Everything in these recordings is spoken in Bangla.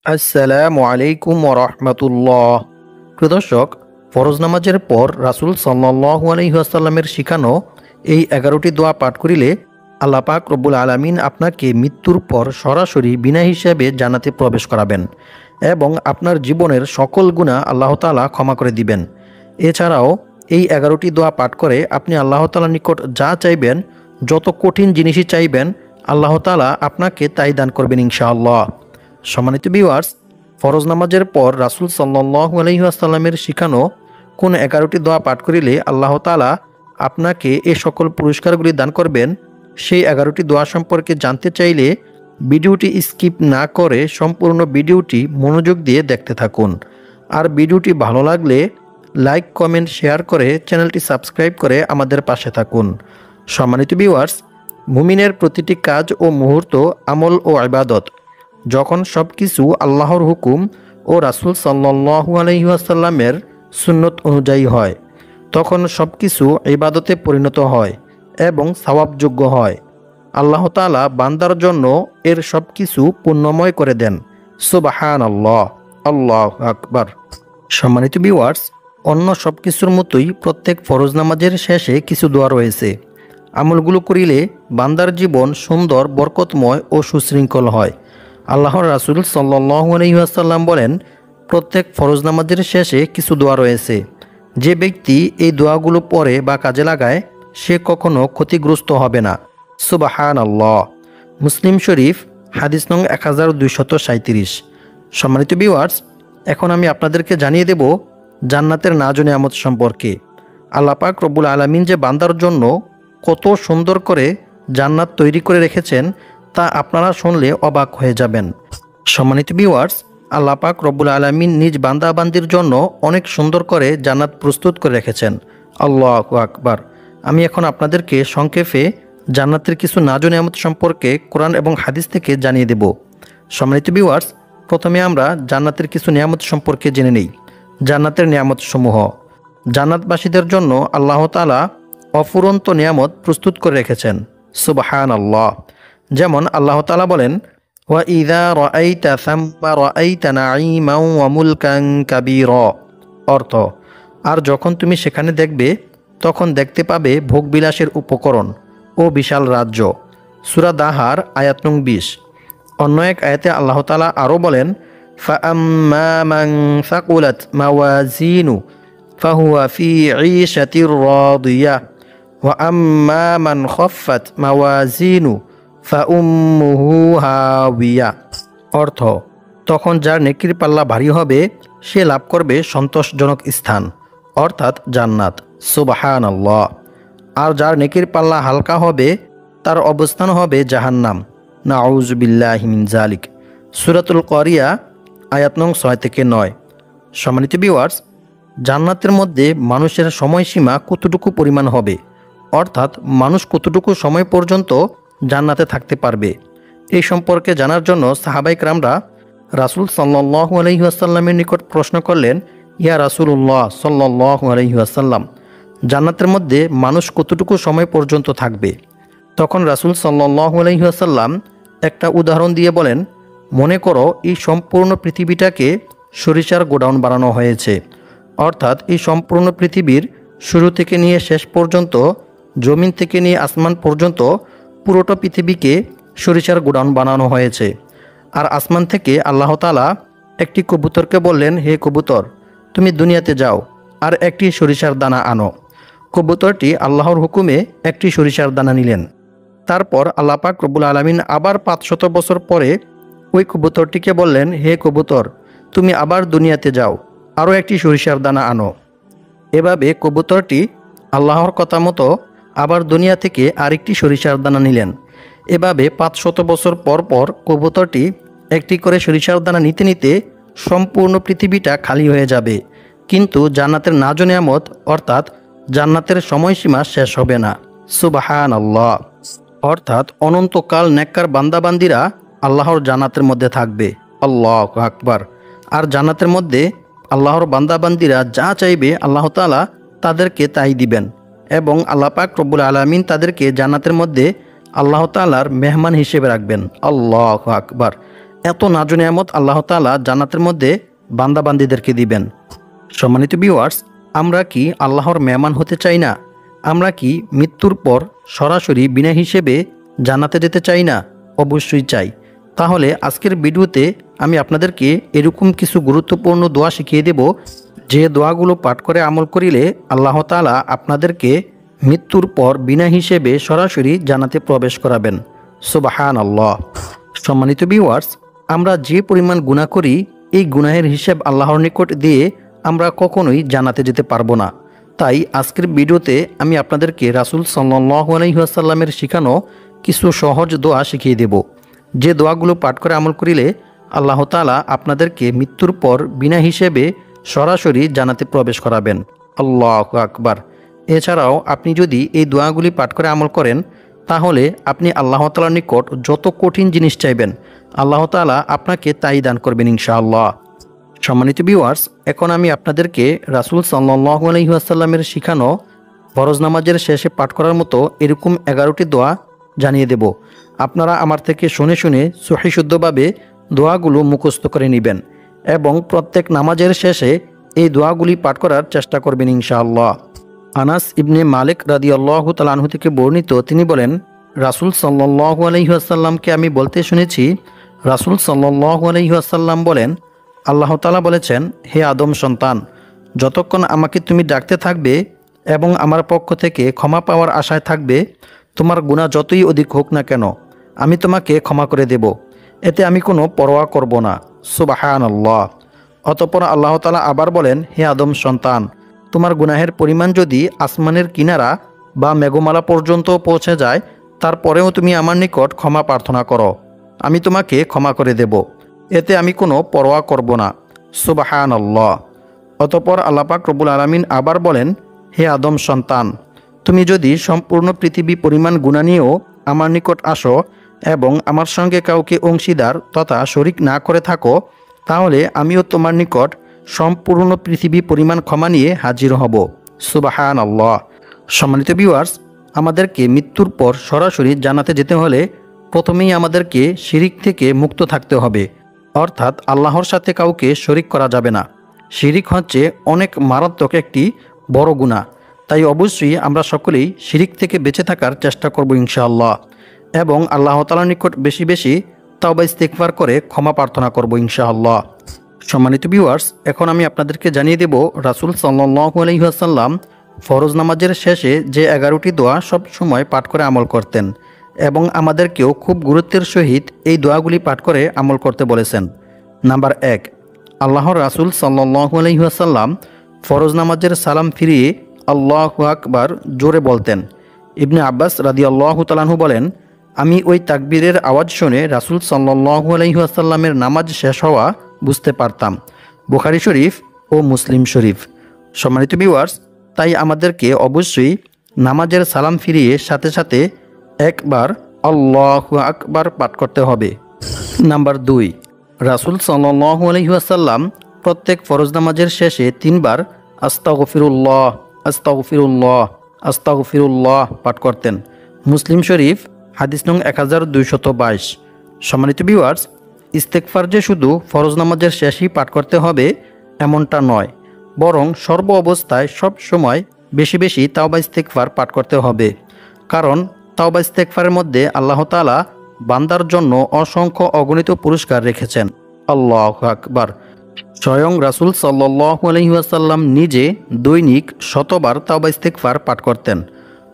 আসসালামু আলাইকুম ওরহমতুল্লাহ। প্রিয় দর্শক, ফরজ নামাজের পর রাসূল সাল্লাল্লাহু আলাইহি ওয়াসাল্লামের শিখানো এই 11টি দোয়া পাঠ করিলে আল্লাহ পাক রব্বুল আলামিন আপনাকে মৃত্যুর পর সরাসরি বিনা হিসাবে জান্নাতে প্রবেশ করাবেন এবং আপনার জীবনের সকল গুনাহ আল্লাহ তাআলা ক্ষমা করে দিবেন। এছাড়াও এই 11টি দোয়া পাঠ করে আপনি আল্লাহ তাআলার নিকট যা চাইবেন, যত কঠিন জিনিসই চাইবেন, আল্লাহ তাআলা আপনাকে তাই দান করবেন ইনশাআল্লাহ। সম্মানিত ভিউয়ার্স, ফরজ নামাজের পর রাসূল সাল্লাল্লাহু আলাইহি ওয়াসাল্লামের শিখানো কোন 11টি দোয়া পাঠ করিলে আল্লাহ তাআলা আপনাকে এই সকল পুরস্কারগুলি দান করবেন, সেই 11টি দোয়া সম্পর্কে জানতে চাইলে ভিডিওটি স্কিপ না করে সম্পূর্ণ ভিডিওটি মনোযোগ দিয়ে দেখতে থাকুন। আর ভিডিওটি ভালো লাগলে লাইক, কমেন্ট, শেয়ার করে চ্যানেলটি সাবস্ক্রাইব করে আমাদের পাশে থাকুন। সম্মানিত ভিউয়ার্স, মুমিনের প্রতিটি কাজ ও মুহূর্ত আমল ও ইবাদত যখন সব কিছু আল্লাহর হুকুম ও রাসূল সাল্লাল্লাহু আলাইহি ওয়াসাল্লামের সুন্নত অনুযায়ী হয়, তখন সব কিছু ইবাদতে পরিণত হয় এবং সওয়াবযোগ্য হয়। আল্লাহ তাআলা বান্দার জন্য এর সব কিছু পুণ্যময় করে দেন। সুবহানাল্লাহ, আল্লাহু আকবার। সম্মানিত ভিউয়ার্স, অন্য সব কিছুর মতোই প্রত্যেক ফরজ নামাজের শেষে কিছু দোয়া রয়েছে। আমলগুলো করিলে বান্দার জীবন সুন্দর, বরকতময় ও সুশৃঙ্খল হয়। আল্লাহর রাসূল সাল্লাল্লাহু আলাইহি ওয়াসাল্লাম বলেন, প্রত্যেক ফরজ নামাজের শেষে কিছু দোয়া রয়েছে। যে ব্যক্তি এই দোয়াগুলো পড়ে বা কাজে লাগায় সে কখনো ক্ষতিগ্রস্ত হবে না। সুবহানাল্লাহ। মুসলিম শরীফ, হাদিস নং 1237। সম্মানিত ভিউয়ার্স, এখন আমি আপনাদেরকে জানিয়ে দেব জান্নাতের নাজ ও নিয়ামত সম্পর্কে। আল্লাহ পাক রব্বুল আলামিন যে বান্দার জন্য কত সুন্দর করে জান্নাত তৈরি করে রেখেছেন তা আপনারা শুনলে অবাক হয়ে যাবেন। সম্মানিত ভিউয়ার্স, আল্লাহ পাক রব্বুল আলামিন নিজ বান্দাবান্দির জন্য অনেক সুন্দর করে জান্নাত প্রস্তুত করে রেখেছেন। আল্লাহু আকবার। আমি এখন আপনাদেরকে সংক্ষেপে জান্নাতের কিছু নাজ ও নিয়ামত সম্পর্কে কোরআন এবং হাদিস থেকে জানিয়ে দেব। সম্মানিত ভিউয়ার্স, প্রথমে আমরা জান্নাতের কিছু নিয়ামত সম্পর্কে জেনে নেই। জান্নাতের নিয়ামত সমূহ। জান্নাতবাসীদের জন্য আল্লাহ তাআলা অফুরন্ত নিয়ামত প্রস্তুত করে রেখেছেন। সুবহানাল্লাহ। যেমন আল্লাহ তাআলা বলেন, ওয়া ইযা রাআইতা সাম্মা রাআইতা নাঈমান ওয়া মুলকান কাবীরা। অর্থ, আর যখন তুমি সেখানে দেখবে তখন দেখতে পাবে ভোগবিলাসের উপকরণ ও বিশাল রাজ্য। সূরা দাহার আয়াত নং 20। অন্য এক আয়াতে আল্লাহ তাআলা আরও বলেন, ফাআম্মা মান সাকুলাত মাওয়াজিনু ফাহুয়া ফি ঈশাতির রাদিয়াহ ওয়া আম্মা মান খাফফাত মাওয়াজিনু ফাউম্মুহু হাওিয়া। অর্থ, তখন যার নেকির পাল্লা ভারী হবে সে লাভ করবে সন্তোষজনক স্থান, অর্থাৎ জান্নাত। সুবহানাল্লাহ। আর যার নেকির পাল্লা হালকা হবে তার অবস্থান হবে জাহান্নাম। নাউযু বিল্লাহি মিন যালিক। সূরাতুল কারিয়া আয়াত নং 6 থেকে 9। সম্মানিত ভিউয়ার্স, জান্নাতের মধ্যে মানুষের সময়সীমা কতটুকু পরিমাণ হবে, অর্থাৎ মানুষ কতটুকু সময় পর্যন্ত জান্নাতে থাকতে পারবে, এই সম্পর্কে জানার জন্য সাহাবায়ে কেরামরা রাসূল সাল্লাল্লাহু আলাইহি ওয়াসাল্লামের নিকট প্রশ্ন করলেন, ইয়া রাসূলুল্লাহ সাল্লাল্লাহু আলাইহি ওয়াসাল্লাম, জান্নাতের মধ্যে মানুষ কতটুকু সময় পর্যন্ত থাকবে? তখন রাসূল সাল্লাল্লাহু আলাইহি ওয়াসাল্লাম একটা উদাহরণ দিয়ে বলেন, মনে করো এই সম্পূর্ণ পৃথিবীটাকে সরিষার গোডাউন বানানো হয়েছে, অর্থাৎ এই সম্পূর্ণ পৃথিবীর শুরু থেকে নিয়ে শেষ পর্যন্ত, জমিন থেকে নিয়ে আসমান পর্যন্ত পুরোটা পৃথিবীকে সরিষার গোডাউন বানানো হয়েছে। আর আসমান থেকে আল্লাহ তাআলা একটি কবুতরকে বললেন, হে কবুতর, তুমি দুনিয়াতে যাও আর একটি সরিষার দানা আনো। কবুতরটি আল্লাহর হুকুমে একটি সরিষার দানা নিলেন। তারপর আল্লাহ পাক রব্বুল আলামিন আবার 500 বছর পরে ওই কবুতরটিকে বললেন, হে কবুতর, তুমি আবার দুনিয়াতে যাও, আরও একটি সরিষার দানা আনো। এভাবে কবুতরটি আল্লাহর কথা মতো আবার দুনিয়া থেকে আরেকটি সরিষার দানা নিলেন। এভাবে 500 বছর পর পর কবুতরটি একটি করে সরিষার দানা নিতে নিতে সম্পূর্ণ পৃথিবীটা খালি হয়ে যাবে, কিন্তু জান্নাতের নাজ ও নিয়ামত অর্থাৎ জান্নাতের সময়সীমা শেষ হবে না। সুবহানাল্লাহ। অর্থাৎ অনন্তকাল নেককার বান্দাবান্দিরা আল্লাহর জান্নাতের মধ্যে থাকবে। আল্লাহু আকবার। আর জান্নাতের মধ্যে আল্লাহর বান্দাবান্দিরা যা চাইবে আল্লাহ তাআলা তাদেরকে তাই দিবেন এবং আল্লাহ পাক রব্বুল আলামিন তাদেরকে জান্নাতের মধ্যে আল্লাহ তাআলার মেহমান হিসেবে রাখবেন। আল্লাহু আকবার। এত নাজু নিয়ামত আল্লাহ তাআলা জান্নাতের মধ্যে বান্দাবান্দীদেরকে দিবেন। সম্মানিত ভিউয়ার্স, আমরা কি আল্লাহর মেহমান হতে চাই না? আমরা কি মৃত্যুর পর সরাসরি বিনা হিসেবে জান্নাতে যেতে চাই না? অবশ্যই চাই। তাহলে আজকের ভিডিওতে আমি আপনাদেরকে এরকম কিছু গুরুত্বপূর্ণ দোয়া শিখিয়ে দেব, যে দোয়াগুলো পাঠ করে আমল করিলে আল্লাহ তাআলা আপনাদেরকে মৃত্যুর পর বিনা হিসেবে সরাসরি জান্নাতে প্রবেশ করাবেন। সুবহানাল্লাহ। সম্মানিত ভিউয়ার্স, আমরা যে পরিমাণ গুনাহ করি, এই গুনাহের হিসাব আল্লাহর নিকট দিয়ে আমরা কখনোই জান্নাতে যেতে পারবো না। তাই আজকের ভিডিওতে আমি আপনাদেরকে রাসূল সাল্লাল্লাহু আলাইহি ওয়াসাল্লামের শেখানো কিছু সহজ দোয়া শিখিয়ে দেব, যে দোয়াগুলো পাঠ করে আমল করিলে আল্লাহ তাআলা আপনাদেরকে মৃত্যুর পর বিনা হিসেবে সরাসরি জান্নাতে প্রবেশ করাবেন। আল্লাহু আকবার। এছাড়াও আপনি যদি এই দোয়াগুলি পাঠ করে আমল করেন, তাহলে আপনি আল্লাহ তাআলার নিকট যত কঠিন জিনিস চাইবেন আল্লাহ তাআলা আপনাকে তাই দান করবেন ইনশাআল্লাহ। সম্মানিত ভিউয়ার্স, এখন আমি আপনাদেরকে রাসূল সাল্লাল্লাহু আলাইহি ওয়াসাল্লামের শিখানো ফরজ নামাজের শেষে পাঠ করার মতো এরকম 11টি দোয়া জানিয়ে দেব। আপনারা আমার থেকে শুনে শুনে সহি শুদ্ধভাবে দোয়াগুলো মুখস্থ করে নেবেন এবং প্রত্যেক নামাজের শেষে এই দোয়াগুলি পাঠ করার চেষ্টা করবেন ইনশাআল্লাহ। আনাস ইবনে মালিক রাদিয়াল্লাহু তাআলা আনহু থেকে বর্ণিত, তিনি বলেন, রাসূল সাল্লাল্লাহু আলাইহি ওয়াসাল্লামকে আমি বলতে শুনেছি, রাসূল সাল্লাল্লাহু আলাইহি ওয়াসাল্লাম বলেন, আল্লাহ তাআলা বলেছেন, হে আদম সন্তান, যতক্ষণ আমাকে তুমি ডাকতে থাকবে এবং আমার পক্ষ থেকে ক্ষমা পাওয়ার আশায় থাকবে, তোমার গুনাহ যতই অধিক হোক না কেন আমি তোমাকে ক্ষমা করে দেব, এতে আমি কোনো পরোয়া করব না। সুবহানাল্লাহ। অতঃপর আল্লাহ তাআলা আবার বলেন, হে আদম সন্তান, তোমার গুনাহের পরিমাণ যদি আসমানের কিনারা বা মেঘমালা পর্যন্ত পৌঁছে যায়, তারপরেও তুমি আমার নিকট ক্ষমা প্রার্থনা করো, আমি তোমাকে ক্ষমা করে দেব, এতে আমি কোনো পরোয়া করব না। সুবহানাল্লাহ। অতঃপর আল্লাহ পাক রব্বুল আলামিন আবার বলেন, হে আদম সন্তান, তুমি যদি সম্পূর্ণ পৃথিবী পরিমাণ গুনাহ নিয়েও আমার নিকট আসো এবং আমার সঙ্গে কাউকে অংশীদার তথা শরিক না করে থাকো, তাহলে আমিও তোমার নিকট সম্পূর্ণ পৃথিবী পরিমাণ ক্ষমা নিয়ে হাজির হব। সুবহানাল্লাহ। সম্মানিত ভিউয়ার্স, আমাদেরকে মৃত্যুর পর সরাসরি জান্নাতে যেতে হলে প্রথমেই আমাদেরকে শিরিক থেকে মুক্ত থাকতে হবে, অর্থাৎ আল্লাহর সাথে কাউকে শরিক করা যাবে না। শিরিক হচ্ছে অনেক মারাত্মক একটি বড় গুনাহ। তাই অবশ্যই আমরা সকলেই শিরিক থেকে বেঁচে থাকার চেষ্টা করব ইনশাআল্লাহ, এবং আল্লাহ তাআলার নিকট বেশি বেশি তাওবা ইস্তিগফার করে ক্ষমা প্রার্থনা করব ইনশাআল্লাহ। সম্মানিত ভিউয়ার্স, এখন আমি আপনাদেরকে জানিয়ে দেব রাসূল সাল্লাল্লাহু আলাইহি ওয়াসাল্লাম ফরজ নামাজের শেষে যে 11টি দোয়া সব সময় পাঠ করে আমল করতেন, এবং আমাদেরকেও খুব গুরুত্বের সহিত এই দোয়াগুলি পাঠ করে আমল করতে বলেছেন। নাম্বার 1, আল্লাহর রাসূল সাল্লাল্লাহু আলাইহি ওয়াসাল্লাম ফরজ নামাজের সালাম ফিরিয়ে আল্লাহু আকবার জোরে বলতেন। ইবনে আব্বাস রাদিয়াল্লাহু তাআলা আনহু বলেন, আমি ওই তাকবীরের আওয়াজ শুনে রাসূল সাল্লাল্লাহু আলাইহি ওয়াসাল্লামের নামাজ শেষ হওয়া বুঝতে পারতাম। বুখারী শরীফ ও মুসলিম শরীফ। সম্মানিত ভিউয়ার্স, তাই আমাদেরকে অবশ্যই নামাজের সালাম ফিরিয়ে সাথে সাথে একবার আল্লাহু আকবার পাঠ করতে হবে। নাম্বার 2, রাসূল সাল্লাল্লাহু আলাইহি ওয়াসাল্লাম প্রত্যেক ফরজ নামাজের শেষে 3 বার আস্তাগফিরুল্লাহ আস্তাগফিরুল্লাহ আস্তাগফিরুল্লাহ পাঠ করতেন। মুসলিম শরীফ হাদিস নং 1222। সম্মানিত ভিউয়ার্স, ইস্তেগফার যে শুধু ফরজ নামাজের শেষেই পাঠ করতে হবে এমনটা নয়, বরং সর্ব অবস্থায় সব সময় বেশি বেশি তাওবা ইস্তেগফার পাঠ করতে হবে। কারণ তাওবা ইস্তেগফারের মধ্যে আল্লাহ তাআলা বান্দার জন্য অসংখ্য অগণিত পুরস্কার রেখেছেন। আল্লাহু আকবার। স্বয়ং রাসূল সাল্লাল্লাহু আলাইহি ওয়াসাল্লাম নিজে দৈনিক 100 বার তাওবা ইস্তেগফার পাঠ করতেন।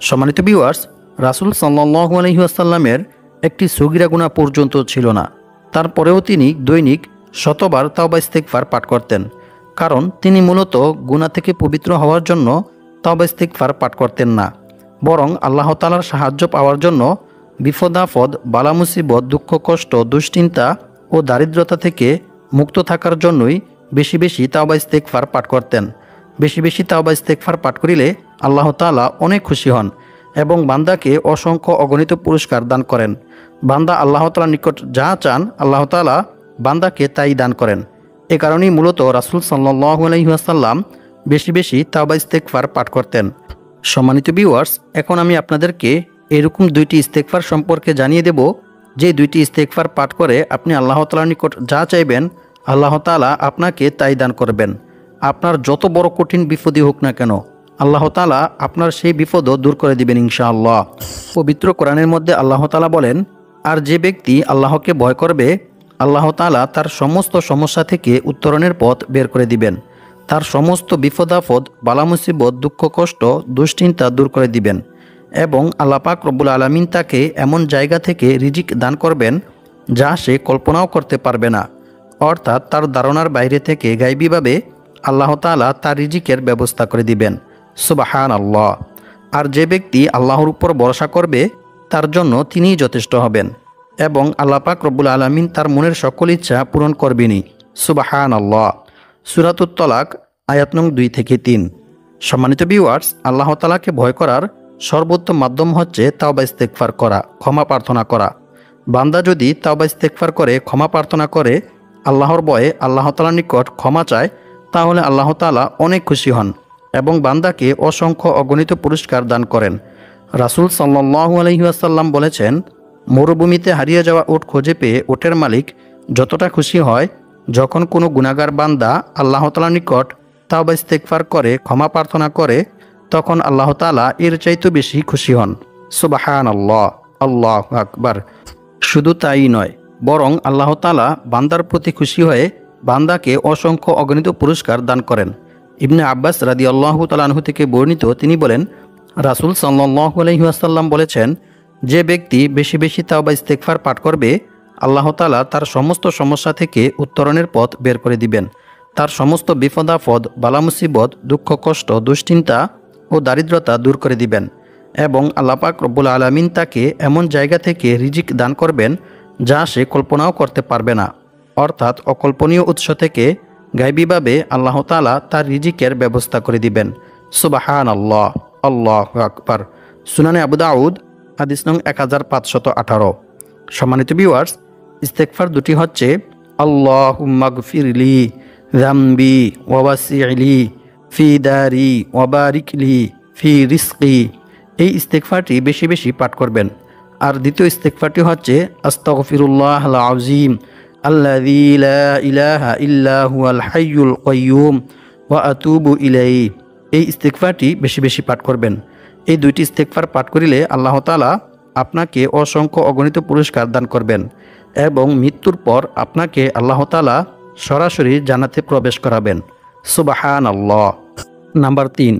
সম্মানিত ভিউয়ার্স, রাসূল সাল্লাল্লাহু আলাইহি ওয়াসাল্লামের একটি সগীরা গুনাহ পর্যন্ত ছিল না, তারপরেও তিনি দৈনিক 100 বার তাওবা ইস্তেগফার পাঠ করতেন। কারণ তিনি মূলত গুনাহ থেকে পবিত্র হওয়ার জন্য তাওবা ইস্তেগফার পাঠ করতেন না, বরং আল্লাহ তাআলার সাহায্য পাওয়ার জন্য বিপদ-আপদ, বালা মুসিবত, দুঃখ কষ্ট, দুশ্চিন্তা ও দারিদ্রতা থেকে মুক্ত থাকার জন্যই বেশি বেশি তাওবা ইস্তেগফার পাঠ করতেন। বেশি বেশি তাওবা ইস্তেগফার পাঠ করিলে আল্লাহ তাআলা অনেক খুশি হন এবং বান্দাকে অসংখ্য অগণিত পুরস্কার দান করেন। বান্দা আল্লাহ তাআলার নিকট যা চান আল্লাহ তাআলা বান্দাকে তাই দান করেন। এ কারণেই মূলত রাসূল সাল্লাল্লাহু আলাইহি ওয়াসাল্লাম বেশি বেশি তাওবা ইস্তেগফার পাঠ করতেন। সম্মানিত ভিউয়ার্স, এখন আমি আপনাদেরকে এরকম 2টি ইস্তেগফার সম্পর্কে জানিয়ে দেব, যে দুইটি ইস্তেগফার পাঠ করে আপনি আল্লাহ তাআলার নিকট যা চাইবেন আল্লাহ তাআলা আপনাকে তাই দান করবেন। আপনার যত বড় কঠিন বিপদই হোক না কেন আল্লাহ তাআলা আপনার সেই বিপদও দূর করে দিবেন ইনশাআল্লাহ। পবিত্র কোরআনের মধ্যে আল্লাহ তাআলা বলেন, আর যে ব্যক্তি আল্লাহকে ভয় করবে আল্লাহ তাআলা তার সমস্ত সমস্যা থেকে উত্তরণের পথ বের করে দিবেন। তার সমস্ত বিপদাপদ, বালা মুসিবত, দুঃখ কষ্ট, দুশ্চিন্তা দূর করে দিবেন এবং আল্লাহ পাক রব্বুল আলামিন তাকে এমন জায়গা থেকে রিজিক দান করবেন যা সে কল্পনাও করতে পারবে না। অর্থাৎ তার ধারণার বাইরে থেকে গায়বীভাবে আল্লাহ তাআলা তার রিজিকের ব্যবস্থা করে দিবেন। সুবহানাল্লাহ। আর যে ব্যক্তি আল্লাহর উপর ভরসা করবে তার জন্য তিনিই যথেষ্ট হবেন এবং আল্লাহ পাক রব্বুল আলামিন তার মনের সকল ইচ্ছা পূরণ করবেনই। সুবহানাল্লাহ। সূরাতুত তলাক আয়াত নং 2-3। সম্মানিত ভিউয়ার্স, আল্লাহ তাআলাকে ভয় করার সর্বোত্তম মাধ্যম হচ্ছে তাওবা ইস্তেগফার করা, ক্ষমা প্রার্থনা করা। বান্দা যদি তাওবা ইস্তেগফার করে, ক্ষমা প্রার্থনা করে, আল্লাহর ভয়ে আল্লাহ তাআলার নিকট ক্ষমা চায়, তাহলে আল্লাহ তাআলা অনেক খুশি হন এবং বান্দাকে অসংখ্য অগণিত পুরস্কার দান করেন। রাসূল সাল্লাল্লাহু আলাইহি ওয়াসাল্লাম বলেছেন, মরুভূমিতে হারিয়ে যাওয়া উট খুঁজে পেয়ে উটের মালিক যতটা খুশি হয়, যখন কোনো গুনাহগার বান্দা আল্লাহ তাআলার নিকট তাওবা ইস্তেগফার করে, ক্ষমা প্রার্থনা করে, তখন আল্লাহ তাআলা এর চাইতে বেশি খুশি হন। সুবহানাল্লাহ, আল্লাহু আকবার। শুধু তাই নয়, বরং আল্লাহ তাআলা বান্দার প্রতি খুশি হয়ে বান্দাকে অসংখ্য অগণিত পুরস্কার দান করেন। ইবনে আব্বাস রাদিয়াল্লাহু তাআলা আনহু থেকে বর্ণিত, তিনি বলেন, রাসূল সাল্লাল্লাহু আলাইহি ওয়াসাল্লাম বলেছেন, যে ব্যক্তি বেশি বেশি তাওবা ইস্তেগফার পাঠ করবে আল্লাহ তাআলা তার সমস্ত সমস্যা থেকে উত্তরণের পথ বের করে দিবেন। তার সমস্ত বিপদাপদ, বালা মুসিবত, দুঃখ কষ্ট, দুশ্চিন্তা ও দারিদ্রতা দূর করে দিবেন এবং আল্লাহ পাক রব্বুল আলামিন তাকে এমন জায়গা থেকে রিজিক দান করবেন যা সে কল্পনাও করতে পারবে না। অর্থাৎ অকল্পনীয় উৎস থেকে গায়বীভাবে আল্লাহ তাআলা তার রিজিকের ব্যবস্থা করে দিবেন। সুবহানাল্লাহ, আল্লাহু আকবার। সুনানে আবু দাউদ হাদিস নং 1518। সম্মানিত ভিউয়ার্স, ইস্তেগফার দুটি হচ্ছে আল্লাহুম্মা গফিরলি যামবি ওয়া ওয়াসি'লি ফি দারি ওয়া বারিকলি ফি রিজকি। এই ইস্তেগফারটি বেশি বেশি পাঠ করবেন। আর দ্বিতীয় ইস্তেগফারটি হচ্ছে আস্তাগফিরুল্লাহাল আযীম আল্লাযী লা ইলাহা ইল্লা হুয়াল হাইয়ুল কাইয়্যুম ওয়া আতুবু ইলাইহি। এই ইস্তেগফারটি বেশি বেশি পাঠ করবেন। এই দুইটি ইস্তেগফার পাঠ করিলে আল্লাহ তাআলা আপনাকে অসংখ্য অগণিত পুরস্কার দান করবেন এবং মৃত্যুর পর আপনাকে আল্লাহ তাআলা সরাসরি জান্নাতে প্রবেশ করাবেন। সুবহানাল্লাহ। নাম্বার 3,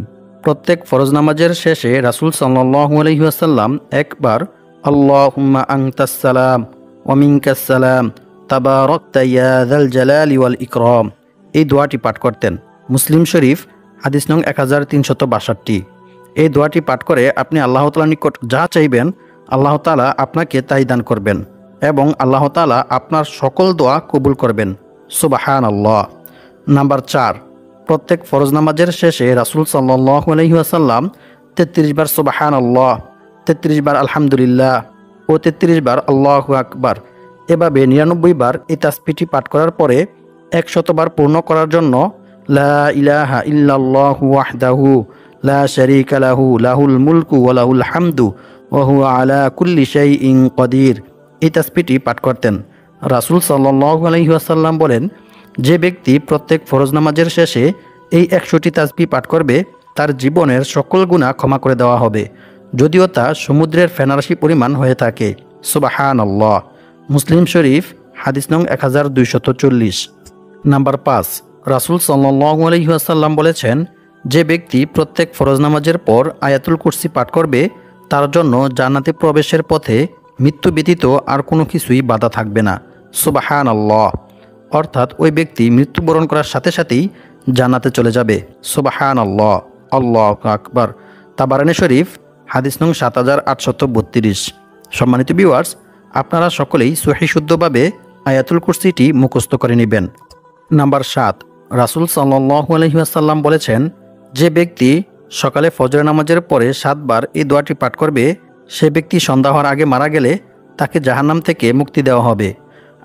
প্রত্যেক ফরজ নামাজের শেষে রাসূল সাল্লাল্লাহু আলাইহি ওয়াসাল্লাম একবার আল্লাহুম্মা আনতাস সালাম ওয়া মিনকাস সালাম তাবারাকতা ইয়া যাল জালালি ওয়াল ইকরাম এই দোয়াটি পাঠ করতেন। মুসলিম শরীফ হাদিস নং 1362। এই দোয়াটি পাঠ করে আপনি আল্লাহ তাআলার নিকট যা চাইবেন আল্লাহ তাআলা আপনাকে তাই দান করবেন এবং আল্লাহ তাআলা আপনার সকল দোয়া কবুল করবেন। সুবহানাল্লাহ। নাম্বার 4, প্রত্যেক ফরজ নামাজের শেষে রাসূল সাল্লাল্লাহু আলাইহি ওয়াসাল্লাম 33 বার সুবহানাল্লাহ, 33 বার আলহামদুলিল্লাহ ও 33 বার আল্লাহু আকবার এভাবে 99 বার এই তাসবিহটি পাঠ করার পরে 100 বার পূর্ণ করার জন্য লা ইলাহা ইল্লাল্লাহু ওয়াহদাহু লা শারীকা লাহু লাহুল মুলকু ওয়া লাহুল হামদু ওয়া হুয়া আলা কুল্লি শাইইন কাদির এই তাসবিহটি পাঠ করতেন। রাসূল সাল্লাল্লাহু আলাইহি ওয়াসাল্লাম বলেন, যে ব্যক্তি প্রত্যেক ফরজ নামাজের শেষে এই 100টি তাসবিহ পাঠ করবে তার জীবনের সকল গুনাহ ক্ষমা করে দেওয়া হবে, যদিও তা সমুদ্রের ফেনারাশি পরিমাণ হয়ে থাকে। সুবহানাল্লাহ। মুসলিম শরীফ হাদিস নং 1240। নাম্বার 5, রাসূল সাল্লাল্লাহু আলাইহি ওয়াসাল্লাম বলেছেন, যে ব্যক্তি প্রত্যেক ফরজ নামাজের পর আয়াতুল কুরসি পাঠ করবে তার জন্য জান্নাতে প্রবেশের পথে মৃত্যু ব্যতীত আর কোনো কিছুই বাধা থাকবে না। সুবহানাল্লাহ। অর্থাৎ ওই ব্যক্তি মৃত্যুবরণ করার সাথে সাথেই জান্নাতে চলে যাবে। সুবহানাল্লাহ, আল্লাহু আকবার। তাবারানী শরীফ হাদিস নং 7832। সম্মানিত ভিউয়ার্স, আপনারা সকলেই সহিহ শুদ্ধভাবে আয়াতুল কুরসিটি মুখস্থ করে নেবেন। নাম্বার 7, রাসূল সাল্লাল্লাহু আলাইহি ওয়াসাল্লাম বলেছেন, যে ব্যক্তি সকালে ফজর নামাজের পরে 7 বার এই দোয়াটি পাঠ করবে সে ব্যক্তি সন্ধ্যা হওয়ার আগে মারা গেলে তাকে জাহান্নাম থেকে মুক্তি দেওয়া হবে।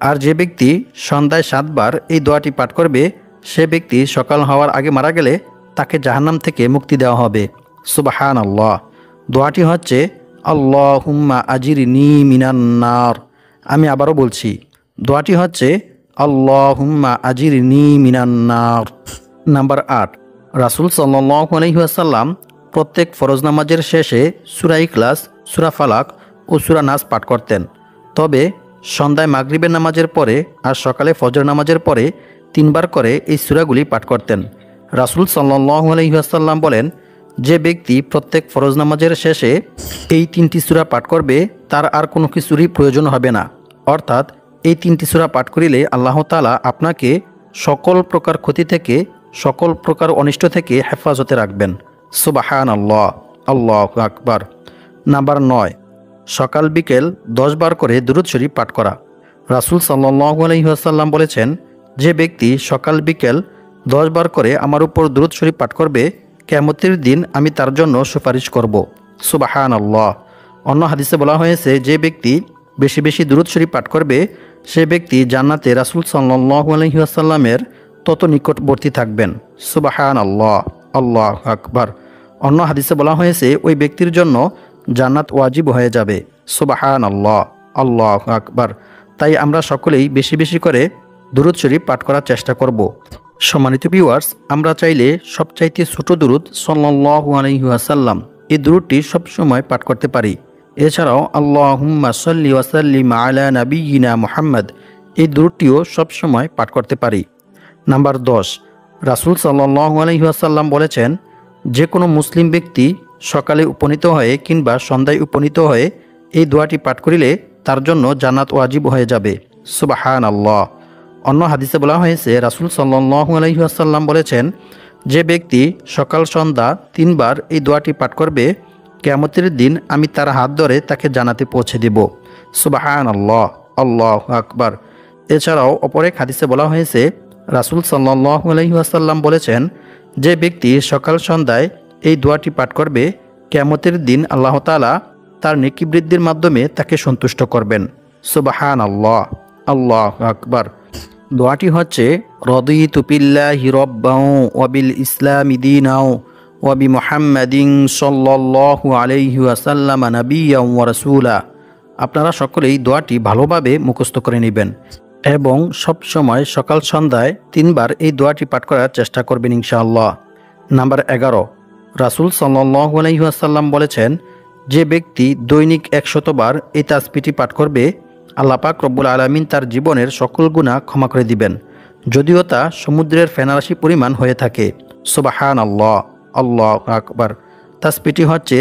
আর যে ব্যক্তি সন্ধ্যায় 7 বার এই দোয়াটি পাঠ করবে সে ব্যক্তি সকাল হওয়ার আগে মারা গেলে তাকে জাহান্নাম থেকে মুক্তি দেওয়া হবে। সুবহানাল্লাহ। দোয়াটি হচ্ছে আল্লাহুম্মা আজিরনি মিনান নার আমি আবারও বলছি, দোয়াটি হচ্ছে আল্লাহুম্মা আজিরনি মিনান্নার। নাম্বার 8, রাসূল সাল্লাল্লাহু আলাইহি ওয়াসাল্লাম প্রত্যেক ফরজ নামাজের শেষে সূরা ইখলাস, সূরা ফালাক ও সূরা নাস পাঠ করতেন। তবে সন্ধ্যায় মাগরিবের নামাজের পরে আর সকালে ফজর নামাজের পরে 3 বার করে এই সূরাগুলি পাঠ করতেন। রাসূল সাল্লাল্লাহু আলাইহি ওয়াসাল্লাম বলেন, যে ব্যক্তি প্রত্যেক ফরজ নামাজের শেষে এই 3টি সূরা পাঠ করবে তার আর কোনো কিছুরই প্রয়োজন হবে না। অর্থাৎ এই 3টি সূরা পাঠ করিলে আল্লাহ তাআলা আপনাকে সকল প্রকার ক্ষতি থেকে, সকল প্রকার অনিষ্ট থেকে হেফাজতে রাখবেন। সুবহানাল্লাহ, আল্লাহু আকবার। নাম্বার 9, সকাল বিকেল 10 বার করে দুরূদ শরীফ পাঠ করা। রাসূল সাল্লাল্লাহু আলাইহি ওয়াসাল্লাম বলেছেন, যে ব্যক্তি সকাল বিকেল 10 বার করে আমার উপর দুরূদ শরীফ পাঠ করবে, কিয়ামতের দিন আমি তার জন্য সুপারিশ করব। সুবহানাল্লাহ। অন্য হাদিসে বলা হয়েছে, যে ব্যক্তি বেশি বেশি দুরূদ শরীফ পাঠ করবে সে ব্যক্তি জান্নাতে রাসূল সাল্লাল্লাহু আলাইহি ওয়াসাল্লামের তত নিকটবর্তী থাকবেন। সুবহানাল্লাহ, আল্লাহু আকবার। অন্য হাদিসে বলা হয়েছে, ওই ব্যক্তির জন্য জান্নাত ওয়াজিব হয়ে যাবে। সুবহানাল্লাহ, আল্লাহু আকবার। তাই আমরা সকলেই বেশি বেশি করে দুরূদ শরীফ পাঠ করার চেষ্টা করব। সম্মানিত ভিউয়ার্স, আমরা চাইলে সবচাইতে ছোট দুরূদ সাল্লাল্লাহু আলাইহি ওয়াসাল্লাম এই দুরূদটি সবসময় পাঠ করতে পারি। এছাড়াও আল্লাহুম্মা সাল্লি ওয়া সাল্লিম আলা নাবিয়িনা মুহাম্মদ এই দুরূদটিও সবসময় পাঠ করতে পারি। নাম্বার 10, রাসূল সাল্লাল্লাহু আলাইহি ওয়াসাল্লাম বলেছেন, যে কোনো মুসলিম ব্যক্তি সকালে উপনীত হয়ে কিংবা সন্ধ্যায় উপনীত হয়ে এই দোয়াটি পাঠ করিলে তার জন্য জান্নাত ওয়াজিব হয়ে যাবে। সুবহানাল্লাহ। অন্য হাদিসে বলা হয়েছে, রাসূল সাল্লাল্লাহু আলাইহি ওয়াসাল্লাম বলেছেন, যে ব্যক্তি সকাল সন্ধ্যা 3 বার এই দোয়াটি পাঠ করবে, কিয়ামতের দিন আমি তার হাত ধরে তাকে জান্নাতে পৌঁছে দেব। সুবহানাল্লাহ, আল্লাহু আকবার। এছাড়াও অপর এক হাদিসে বলা হয়েছে, রাসূল সাল্লাল্লাহু আলাইহি ওয়াসাল্লাম বলেছেন, যে ব্যক্তি সকাল সন্ধ্যায় এই দোয়াটি পাঠ করবে, কিয়ামতের দিন আল্লাহ তাআলা তার নেকি বৃদ্ধির মাধ্যমে তাকে সন্তুষ্ট করবেন। সুবহানাল্লাহ, আল্লাহু আকবার। দোয়াটি হচ্ছে, রাদিতু বিল্লাহি রাব্বাও ওয়া বিল ইসলামি দীনাও ওয়া বি মুহাম্মাদিন সাল্লাল্লাহু আলাইহি ওয়াসাল্লাম নাবিয়্যান ওয়া রাসূলা। আপনারা সকলেই দোয়াটি ভালোভাবে মুখস্থ করে নেবেন এবং সব সময় সকাল সন্ধ্যায় 3 বার এই দোয়াটি পাঠ করার চেষ্টা করবেন ইনশাআল্লাহ। নাম্বার 11, রাসূল সাল্লাল্লাহু আলাইহি ওয়াসাল্লাম বলেছেন, যে ব্যক্তি দৈনিক 100 বার এই তাসবিহটি পাঠ করবে, আল্লাহ পাক রব্বুল আলামিন তার জীবনের সকল গুনাহ ক্ষমা করে দিবেন, যদিও তা সমুদ্রের ফেনারাশি পরিমাণ হয়ে থাকে। সুবহানাল্লাহ, আল্লাহু আকবার। তাসবিহটি হচ্ছে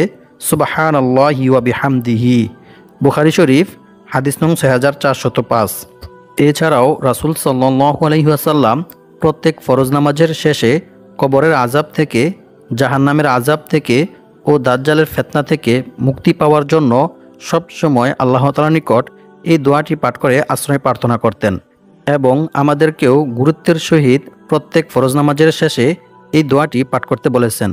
সুবহানাল্লাহি ওয়া বিহামদিহি। বুখারী শরীফ, হাদিস নং 6405। এছাড়াও রাসূল সাল্লাল্লাহু আলাইহি ওয়াসাল্লাম প্রত্যেক ফরজ নামাজের শেষে কবরের আযাব থেকে, জাহান্নামের আযাব থেকে ও দাজ্জালের ফিতনা থেকে মুক্তি পাওয়ার জন্য সব সময় আল্লাহ তাআলার নিকট এই দোয়াটি পাঠ করে আশ্রয় প্রার্থনা করতেন এবং আমাদেরকেও গুরুত্বের সহিত প্রত্যেক ফরজ নামাজের শেষে এই দোয়াটি পাঠ করতে বলেছেন।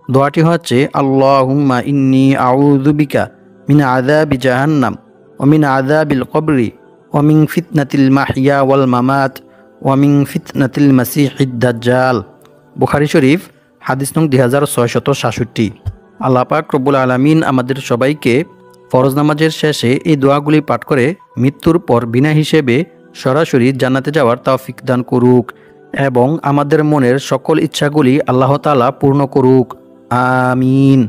দোয়াটি হচ্ছে, আল্লাহুম্মা ইন্নী আউযু বিকা মিন আযাবি জাহান্নাম ওয়া মিন আযাবিল কবরি ওয়া মিন ফিতনাতিল মাহইয়া ওয়াল মামাত ওয়া মিন ফিতনাতিল মাসিহিদ দাজ্জাল। বুখারী শরীফ, হাদিস নং 2667। আল্লাহ পাক রব্বুল আলামিন আমাদের সবাইকে ফরজ নামাজের শেষে এই দোয়াগুলি পাঠ করে মৃত্যুর পর বিনা হিসেবে সরাসরি জান্নাতে যাওয়ার তৌফিক দান করুক এবং আমাদের মনের সকল ইচ্ছাগুলি আল্লাহ তাআলা পূর্ণ করুক। আমিন।